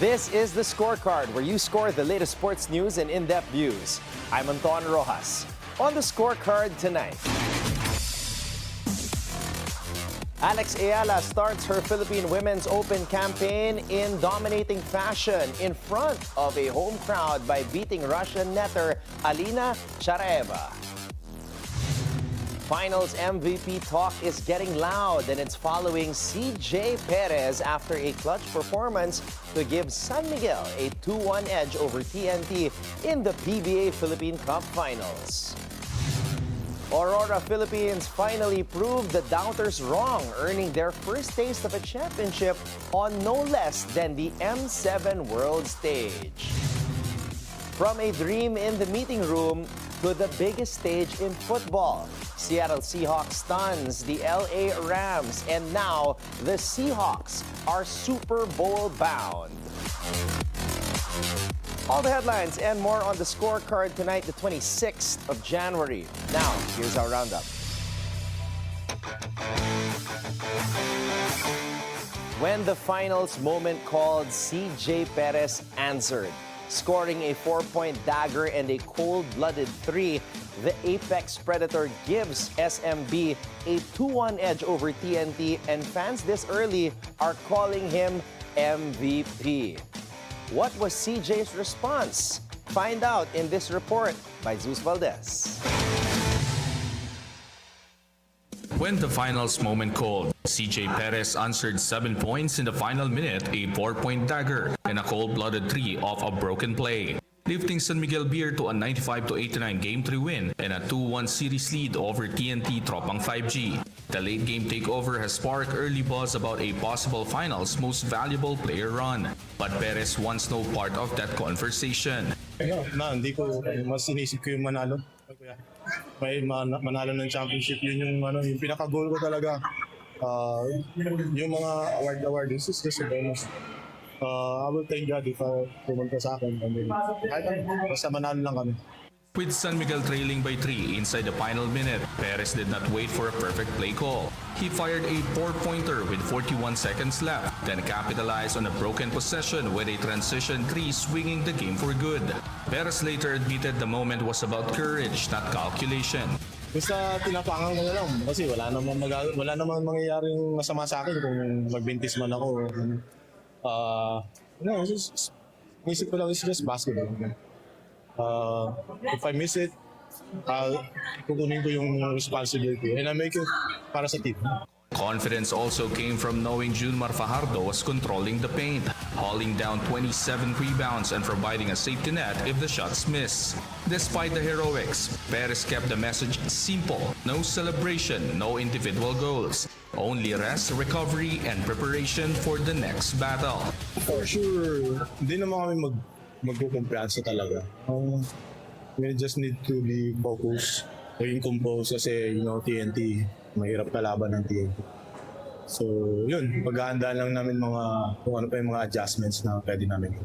This is the Scorecard, where you score the latest sports news and in-depth views. I'm Anton Roxas. On the Scorecard tonight, Eala starts her Philippine Women's Open campaign in dominating fashion in front of a home crowd by beating Russian netter Alina Charaeva. Finals MVP talk is getting loud, and it's following CJ Perez after a clutch performance to give San Miguel a 2-1 edge over TNT in the PBA Philippine Cup Finals. Aurora Philippines finally proved the doubters wrong, earning their first taste of a championship on no less than the M7 World Stage. From a dream in the meeting room to the biggest stage in football, Seattle Seahawks stuns the LA Rams, and now the Seahawks are Super Bowl bound. All the headlines and more on the Scorecard tonight, the 26th of January. Now, here's our roundup. When the finals moment called, CJ Perez answered, scoring a 4-point dagger and a cold-blooded 3. The Apex Predator gives SMB a 2-1 edge over TNT, and fans this early are calling him MVP. What was CJ's response? Find out in this report by Zeus Valdez. When the finals moment called, CJ Perez answered 7 points in the final minute, a 4-point dagger, and a cold-blooded 3 off a broken play, lifting San Miguel Beer to a 95-89 Game 3 win and a 2-1 series lead over TNT Tropang 5G. The late game takeover has sparked early buzz about a possible finals most valuable player run, but Perez wants no part of that conversation. Hindi ko mas inisip ko yung manalo. May manalo ng championship, yun yung pinaka-goal ko talaga. Yung mga award this is just a bonus. I will thank God if pumunta sa akin. Kahit basta manalo lang kami. With San Miguel trailing by 3 inside the final minute, Perez did not wait for a perfect play call. He fired a 4-pointer with 41 seconds left, then capitalized on a broken possession with a transition 3 swinging the game for good. Perez later admitted the moment was about courage, not calculation. Basta tinapangan ko na lang kasi wala namang mangyayaring masama sa akin kung magbintis man ako. Isip ko lang, it's just basketball. If I miss it, kukunin ko yung responsibility and I make it para sa team. Confidence also came from knowing Junmar Fajardo was controlling the paint, hauling down 27 rebounds and providing a safety net if the shots miss. Despite the heroics, Perez kept the message simple: no celebration, no individual goals. Only rest, recovery, and preparation for the next battle. For sure, hindi naman kami magkukumpiyansa talaga. We just need to be focused, maging composed kasi TNT, mahirap kalaban ng TNT. So yun, paghahanda lang namin kung ano pa yung mga adjustments na pwede namin.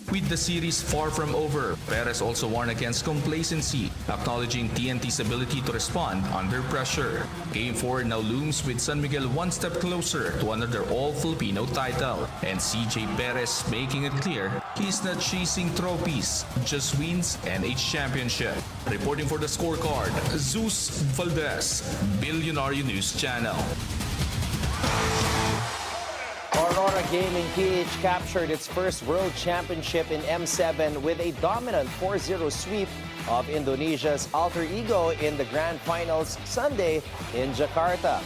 With the series far from over, Perez also warned against complacency, acknowledging TNT's ability to respond under pressure. Game 4 now looms with San Miguel one step closer to another all-Filipino title, and CJ Perez making it clear he's not chasing trophies, just wins and a championship. Reporting for the Scorecard, Zeus Valdez, Bilyonaryo News Channel. Aurora Gaming PH captured its first World Championship in M7 with a dominant 4-0 sweep of Indonesia's Alter Ego in the Grand Finals Sunday in Jakarta.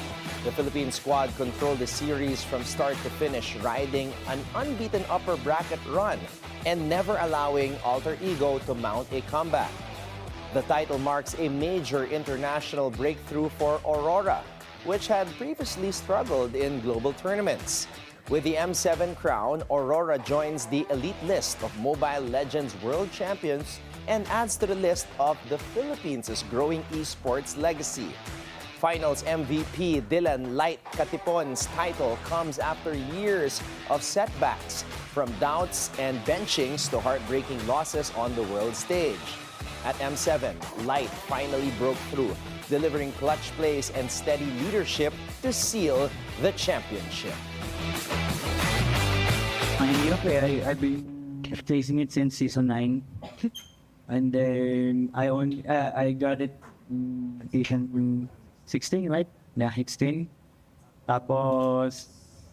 The Philippine squad controlled the series from start to finish, riding an unbeaten upper bracket run and never allowing Alter Ego to mount a comeback. The title marks a major international breakthrough for Aurora, which had previously struggled in global tournaments. With the M7 crown, Aurora joins the elite list of Mobile Legends World Champions and adds to the list of the Philippines' growing esports legacy. Finals MVP Dylan Light Katipon's title comes after years of setbacks, from doubts and benchings to heartbreaking losses on the world stage. At M7, Light finally broke through, delivering clutch plays and steady leadership to seal the championship. I've been chasing it since season 9. And then I got it season 16, right? Yeah, 16. Tapos,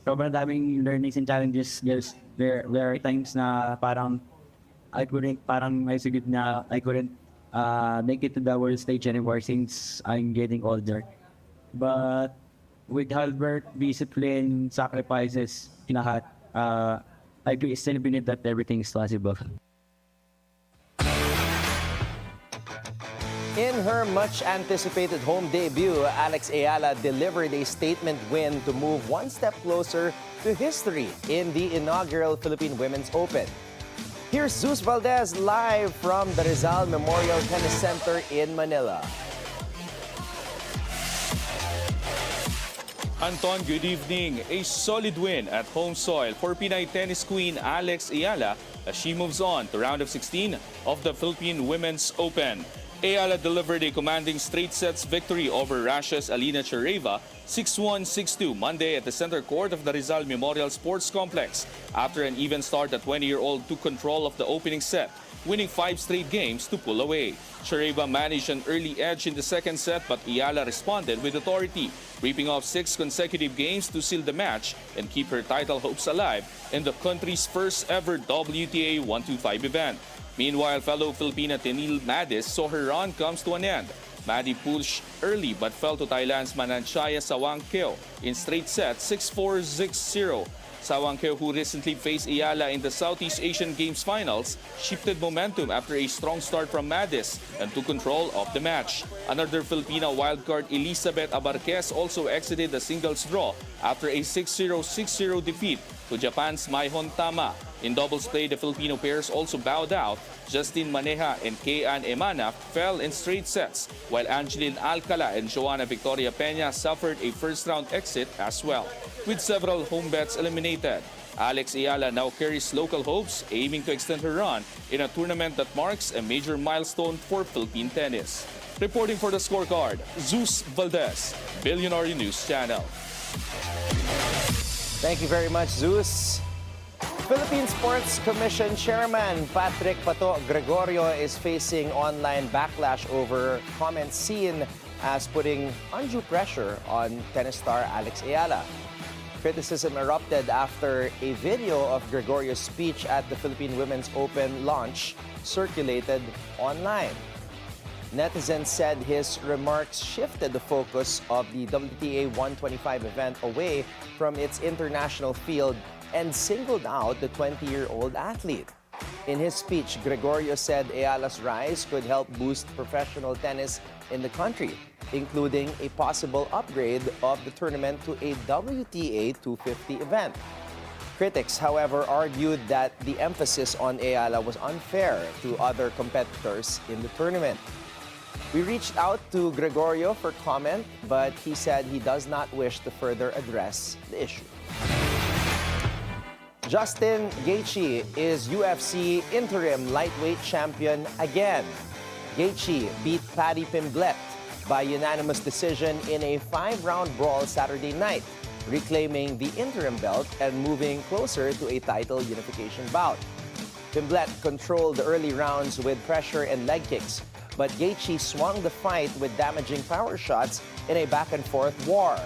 sobrang daming learnings and challenges. There are times na parang I said na I couldn't make it to the world stage anymore since I'm getting older. But with hard work, discipline, sacrifices, lahat, I still believe that everything is possible. In her much-anticipated home debut, Eala delivered a statement win to move one step closer to history in the inaugural Philippine Women's Open. Here's Zeus Valdez live from the Rizal Memorial Tennis Center in Manila. Anton, good evening. A solid win at home soil for Pinay tennis queen Eala as she moves on to round of 16 of the Philippine Women's Open. Eala delivered a commanding straight sets victory over Russia's Alina Charaeva 6-1, 6-2 Monday at the center court of the Rizal Memorial Sports Complex. After an even start, the 20-year-old took control of the opening set, winning 5 straight games to pull away. Charaeva managed an early edge in the second set, but Eala responded with authority, reaping off 6 consecutive games to seal the match and keep her title hopes alive in the country's first ever WTA 125 event. Meanwhile, fellow Filipina Tenil Madis saw her run comes to an end. Madi pushed early but fell to Thailand's Mananchaya Sawangkeo in straight sets 6-4, 6-0. Sawangkeo, who recently faced Eala in the Southeast Asian Games Finals, shifted momentum after a strong start from Madis and took control of the match. Another Filipina wildcard, Elizabeth Abarquez, also exited the singles draw after a 6-0, 6-0 defeat to Japan's Maihon Tama. In doubles play, the Filipino pairs also bowed out. Justin Maneja and Kayan Emana fell in straight sets, while Angeline Alcala and Joanna Victoria Peña suffered a first-round exit as well. With several home bets eliminated, Eala now carries local hopes, aiming to extend her run in a tournament that marks a major milestone for Philippine tennis. Reporting for the Scorecard, Zeus Valdez, Bilyonaryo News Channel. Thank you very much, Zeus. Philippine Sports Commission Chairman Patrick Pato Gregorio is facing online backlash over comments seen as putting undue pressure on tennis star Eala. Criticism erupted after a video of Gregorio's speech at the Philippine Women's Open launch circulated online. Netizens said his remarks shifted the focus of the WTA 125 event away from its international field and singled out the 20-year-old athlete. In his speech, Gregorio said Eala's rise could help boost professional tennis in the country, including a possible upgrade of the tournament to a WTA 250 event. Critics, however, argued that the emphasis on Eala was unfair to other competitors in the tournament. We reached out to Gregorio for comment, but he said he does not wish to further address the issue. Justin Gaethje is UFC interim lightweight champion again. Gaethje beat Paddy Pimblett by unanimous decision in a 5-round brawl Saturday night, reclaiming the interim belt and moving closer to a title unification bout. Pimblett controlled the early rounds with pressure and leg kicks, but Gaethje swung the fight with damaging power shots in a back-and-forth war.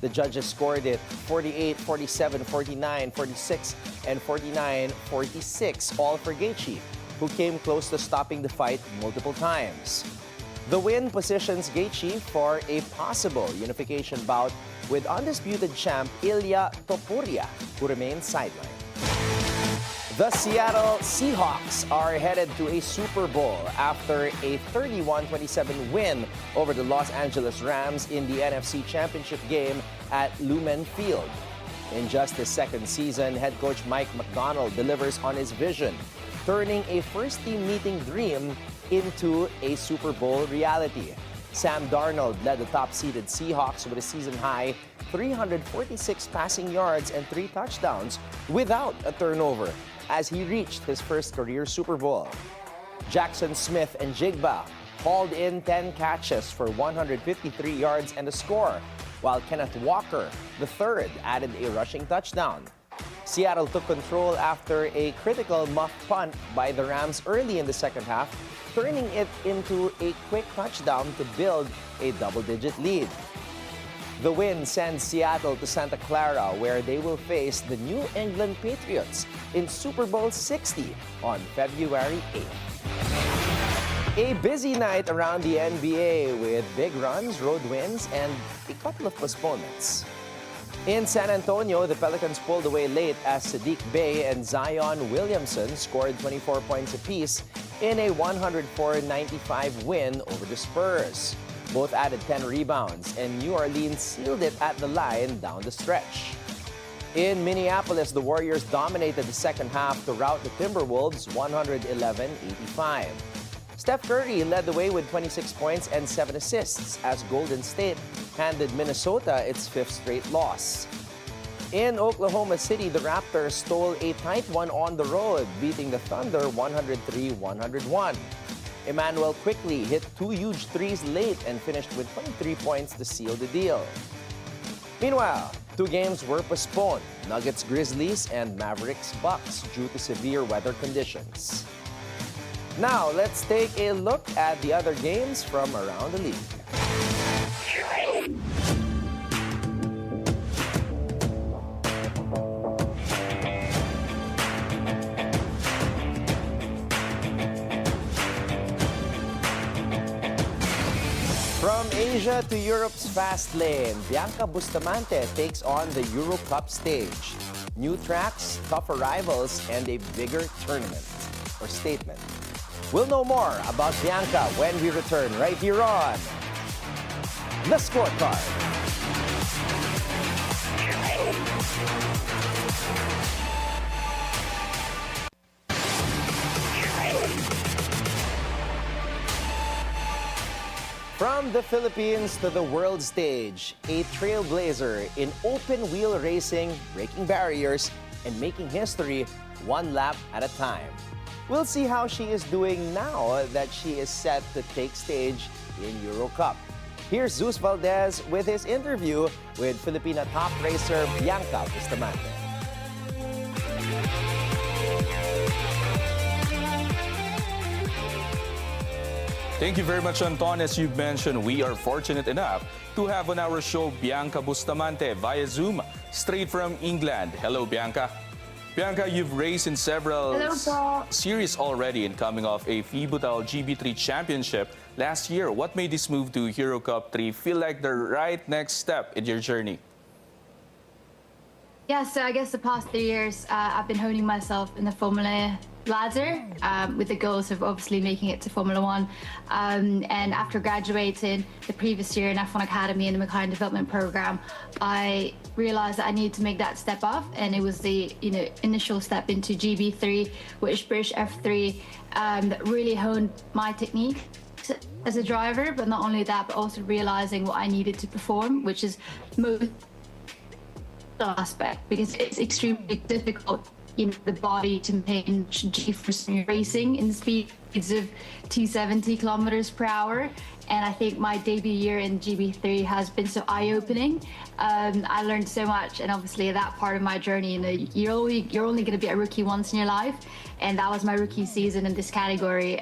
The judges scored it 48, 47, 49, 46, and 49, 46, all for Gaethje, who came close to stopping the fight multiple times. The win positions Gaethje for a possible unification bout with undisputed champ Ilia Topuria, who remains sidelined. The Seattle Seahawks are headed to a Super Bowl after a 31-27 win over the Los Angeles Rams in the NFC Championship game at Lumen Field. In just his second season, head coach Mike McDonald delivers on his vision, turning a first-team meeting dream into a Super Bowl reality. Sam Darnold led the top-seeded Seahawks with a season-high 346 passing yards and 3 touchdowns without a turnover as he reached his first career Super Bowl. Jackson Smith and Jigba hauled in 10 catches for 153 yards and a score, while Kenneth Walker, the third, added a rushing touchdown. Seattle took control after a critical muff punt by the Rams early in the second half, turning it into a quick touchdown to build a double-digit lead. The win sends Seattle to Santa Clara, where they will face the New England Patriots in Super Bowl 60 on February 8th. A busy night around the NBA with big runs, road wins, and a couple of postponements. In San Antonio, the Pelicans pulled away late as Sadiq Bey and Zion Williamson scored 24 points apiece in a 104-95 win over the Spurs. Both added 10 rebounds, and New Orleans sealed it at the line down the stretch. In Minneapolis, the Warriors dominated the second half to rout the Timberwolves 111-85. Steph Curry led the way with 26 points and 7 assists as Golden State handed Minnesota its 5th straight loss. In Oklahoma City, the Raptors stole a tight one on the road, beating the Thunder 103-101. Emmanuel quickly hit 2 huge threes late and finished with 23 points to seal the deal. Meanwhile, 2 games were postponed: Nuggets Grizzlies and Mavericks Bucks due to severe weather conditions. Now, let's take a look at the other games from around the league. From Asia to Europe's fast lane, Bianca Bustamante takes on the Euro Cup stage. New tracks, tougher rivals, and a bigger tournament or statement. We'll know more about Bianca when we return right here on The Scorecard. From the Philippines to the world stage, a trailblazer in open-wheel racing, breaking barriers, and making history one lap at a time. We'll see how she is doing now that she is set to take stage in Euro Cup. Here's Zeus Valdez with his interview with Filipina top racer Bianca Bustamante. Thank you very much, Anton. As you've mentioned, we are fortunate enough to have on our show Bianca Bustamante via Zoom, straight from England. Hello, Bianca. Bianca, you've raced in several series already and coming off a Fibutal GB3 championship last year. What made this move to Euro Cup 3 feel like the right next step in your journey? Yeah, so I guess the past 3 years, I've been honing myself in the Formula ladder with the goals of obviously making it to Formula One. And after graduating the previous year in F1 Academy in the Mackay Development Program, I realized that I needed to make that step up, and it was the initial step into GB3, which British F3, that really honed my technique as a driver. But not only that, but also realizing what I needed to perform, which is most aspect, because it's extremely difficult the body to maintain G-force when you're racing in the speeds of 270 kilometers per hour. And I think my debut year in GB3 has been so eye-opening. I learned so much, and obviously that part of my journey, you're only going to be a rookie once in your life, and that was my rookie season in this category.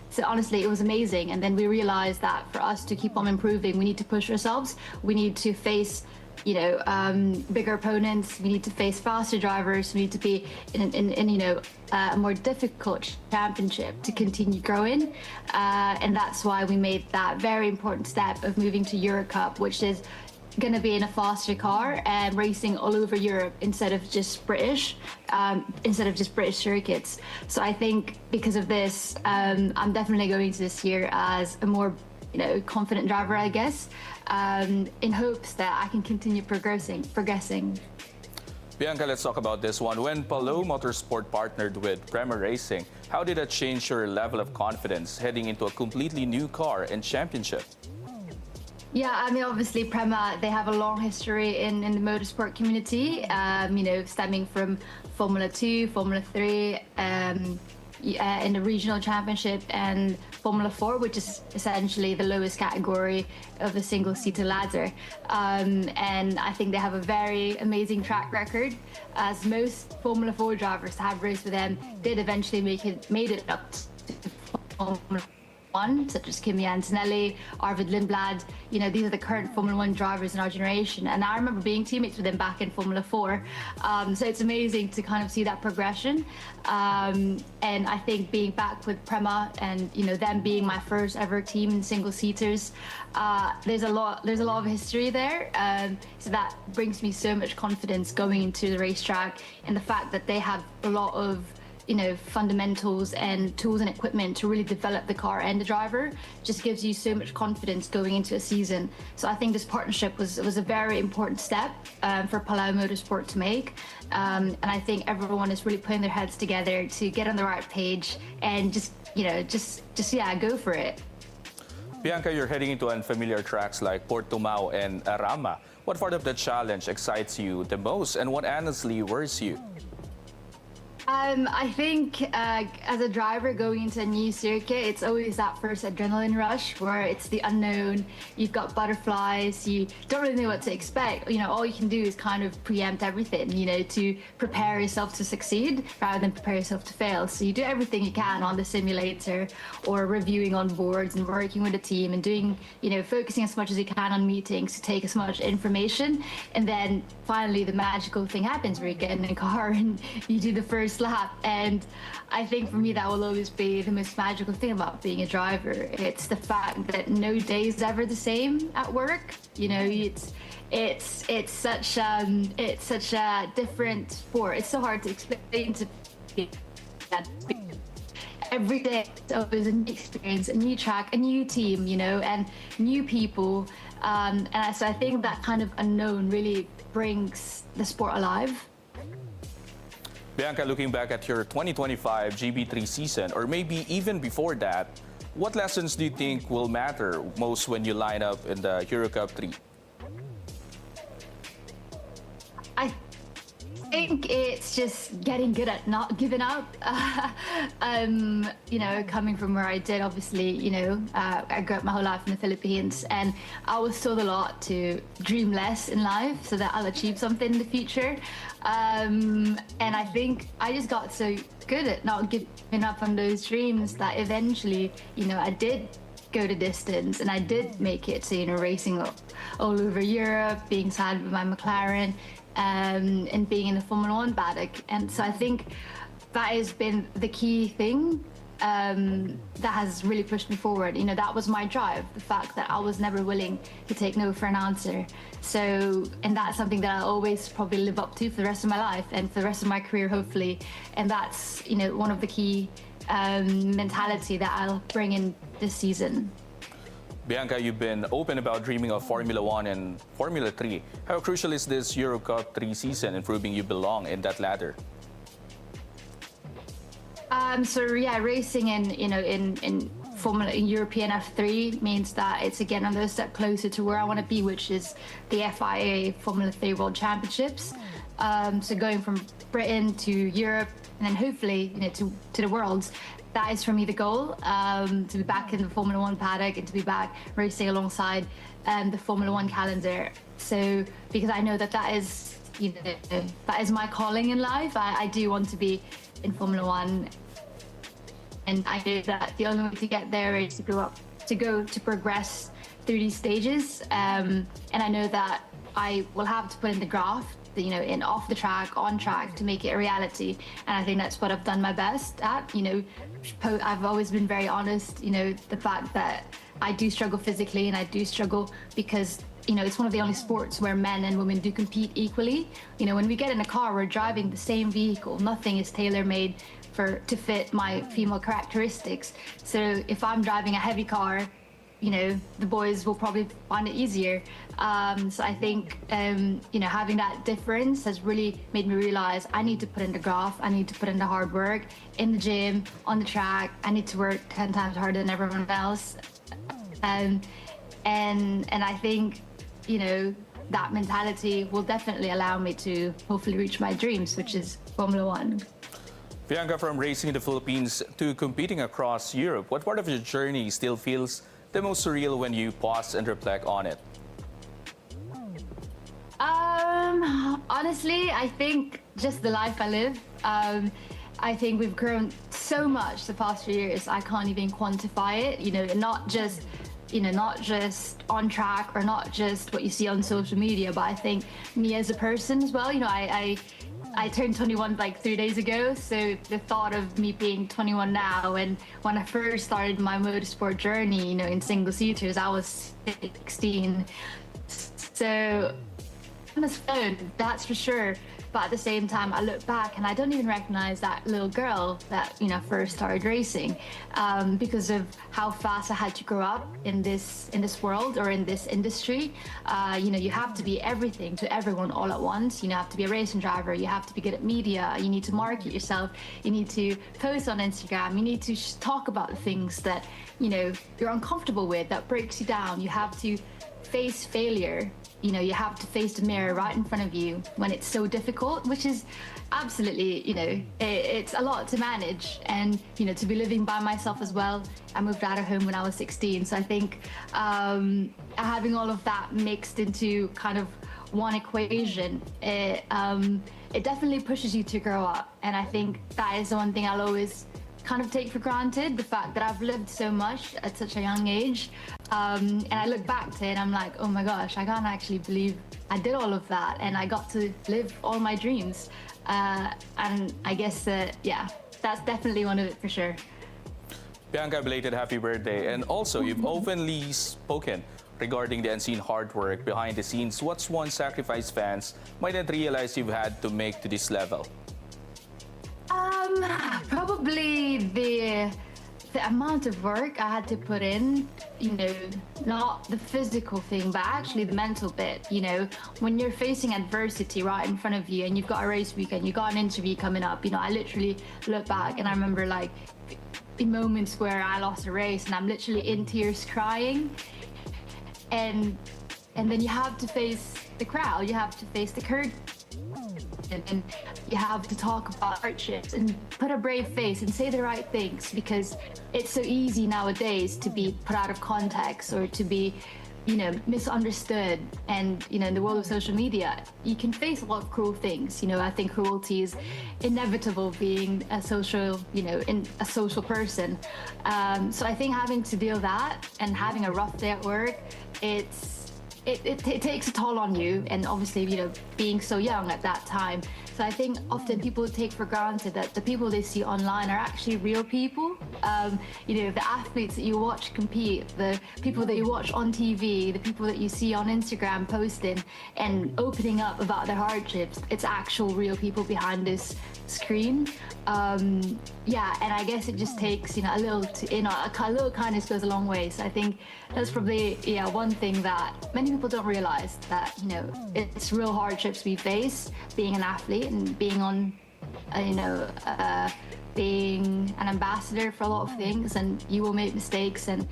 So honestly, it was amazing. And then we realized that for us to keep on improving, we need to push ourselves. We need to face bigger opponents. We need to face faster drivers. We need to be in a more difficult championship to continue growing. And that's why we made that very important step of moving to Euro Cup, which is going to be in a faster car and racing all over Europe instead of just British circuits. So I think because of this, I'm definitely going to this year as a more confident driver, I guess, in hopes that I can continue progressing. Bianca, let's talk about this one. When Palo Motorsport partnered with Prema Racing, how did that change your level of confidence heading into a completely new car and championship? Yeah, I mean, obviously Prema, they have a long history in the motorsport community, stemming from Formula 2, Formula 3, in the regional championship, and Formula 4, which is essentially the lowest category of the single-seater ladder. And I think they have a very amazing track record, as most Formula 4 drivers that have raced with them did eventually made it up to Formula 1, such as Kimi Antonelli, Arvid Lindblad. You know, these are the current Formula 1 drivers in our generation. And I remember being teammates with them back in Formula 4. So it's amazing to kind of see that progression. And I think being back with Prema and, you know, them being my first ever team in single seaters, there's a lot of history there. So that brings me so much confidence going into the racetrack, and the fact that they have a lot of, you know, fundamentals and tools and equipment to really develop the car and the driver just gives you so much confidence going into a season. So I think this partnership was a very important step for Palau Motorsport to make. And I think everyone is really putting their heads together to get on the right page and just go for it. Bianca, you're heading into unfamiliar tracks like Portimao and Arama. What part of the challenge excites you the most, and what honestly worries you? I think as a driver going into a new circuit, it's always that first adrenaline rush where it's the unknown. You've got butterflies. You don't really know what to expect. You know, all you can do is kind of preempt everything, you know, to prepare yourself to succeed rather than prepare yourself to fail. So you do everything you can on the simulator or reviewing on boards and working with a team and doing, you know, focusing as much as you can on meetings to take as much information. And then finally the magical thing happens where you get in a car and you do the first lap. And I think for me that will always be the most magical thing about being a driver. It's the fact that no day is ever the same at work. You know, it's such a different sport. It's so hard to explain to people. Every day it's always a new experience, a new track, a new team, you know, and new people. And so I think that kind of unknown really brings the sport alive. Bianca, looking back at your 2025 GB3 season, or maybe even before that, what lessons do you think will matter most when you line up in the Euro Cup 3? I think it's just getting good at not giving up. You know, coming from where I did, obviously, you know, I grew up my whole life in the Philippines, and I was told a lot to dream less in life so that I'll achieve something in the future. And I think I just got so good at not giving up on those dreams that eventually, you know, I did go the distance and I did make it to, you know, racing all over Europe, being signed with my McLaren, and being in the Formula 1 paddock. And so I think that has been the key thing that has really pushed me forward. You know, that was my drive, the fact that I was never willing to take no for an answer. So, and that's something that I'll always probably live up to for the rest of my life and for the rest of my career, hopefully. And that's, you know, one of the key mentality that I'll bring in this season. Bianca, you've been open about dreaming of Formula 1 and Formula 3. How crucial is this Euro Cup 3 season in proving you belong in that ladder? So yeah, racing in European F3 means that it's again another step closer to where I want to be, which is the FIA Formula 3 World Championships. So going from Britain to Europe and then hopefully, you know, to the Worlds. That is for me the goal, to be back in the Formula 1 paddock and to be back racing alongside the Formula 1 calendar. So because I know that is, you know, that is my calling in life. I do want to be in Formula 1, and I know that the only way to get there is to progress through these stages. And I know that I will have to put in the graft, you know, in off the track, on track, to make it a reality. And I think that's what I've done my best at. You know, I've always been very honest. You know, the fact that I do struggle physically, and I do struggle because, you know, it's one of the only sports where men and women do compete equally. You know, when we get in a car, we're driving the same vehicle. Nothing is tailor-made to fit my female characteristics. So if I'm driving a heavy car, you know, the boys will probably find it easier. So I think, you know, having that difference has really made me realize I need to put in the graft, I need to put in the hard work in the gym, on the track. I need to work 10 times harder than everyone else. And I think, you know, that mentality will definitely allow me to hopefully reach my dreams, which is Formula 1. Bianca, from racing in the Philippines to competing across Europe, what part of your journey still feels the most surreal when you pause and reflect on it? Honestly, I think just the life I live. I think we've grown so much the past few years. I can't even quantify it. Not just on track or not just what you see on social media, but I think me as a person as well. I turned 21 like 3 days ago, so the thought of me being 21 now, and when I first started my motorsport journey, in single seaters, I was 16. So on his phone, that's for sure. But at the same time, I look back and I don't even recognize that little girl that first started racing, because of how fast I had to grow up in this world or in this industry. You have to be everything to everyone all at once. You have to be a racing driver. You have to be good at media. You need to market yourself. You need to post on Instagram. You need to talk about the things that you're uncomfortable with, that breaks you down. You have to face failure. You have to face the mirror right in front of you when it's so difficult, which is absolutely, it's a lot to manage. And, to be living by myself as well. I moved out of home when I was 16. So I think having all of that mixed into kind of one equation, it definitely pushes you to grow up. And I think that is the one thing I'll always kind of take for granted, the fact that I've lived so much at such a young age. And I look back to it and I'm like, oh my gosh, I can't actually believe I did all of that and I got to live all my dreams. And I guess that's definitely one of it for sure. Bianca, belated happy birthday. And also, you've openly spoken regarding the unseen hard work behind the scenes. What's one sacrifice fans might not realize you've had to make to this level? Probably the amount of work I had to put in, not the physical thing, but actually the mental bit. When you're facing adversity right in front of you and you've got a race weekend, you've got an interview coming up, I literally look back and I remember like in moments where I lost a race and I'm literally in tears crying, and then you have to face the crowd, you have to face the curtain, and you have to talk about hardships and put a brave face and say the right things, because it's so easy nowadays to be put out of context or to be misunderstood. And in the world of social media, you can face a lot of cruel things. I think cruelty is inevitable being a social a social person. So I think having to deal that and having a rough day at work, it takes a toll on you, and obviously, being so young at that time. So I think often people take for granted that the people they see online are actually real people. The athletes that you watch compete, the people that you watch on TV, the people that you see on Instagram posting and opening up about their hardships, it's actual real people behind this screen. And I guess it just takes a little kindness goes a long way. So I think that's probably one thing that many people don't realize, that it's real hardships we face being an athlete and being on being an ambassador for a lot of things, and you will make mistakes and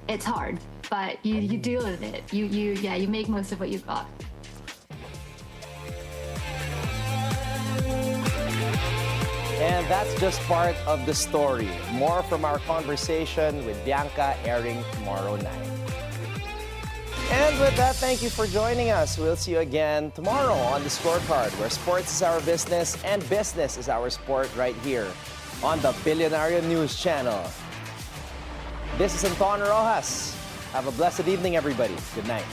it's hard, but you deal with it. You make most of what you've got. And that's just part of the story. More from our conversation with Bianca airing tomorrow night. And with that, thank you for joining us. We'll see you again tomorrow on the Scorecard, where sports is our business and business is our sport, right here on the Bilyonaryo News Channel. This is Anton Roxas. Have a blessed evening, everybody. Good night.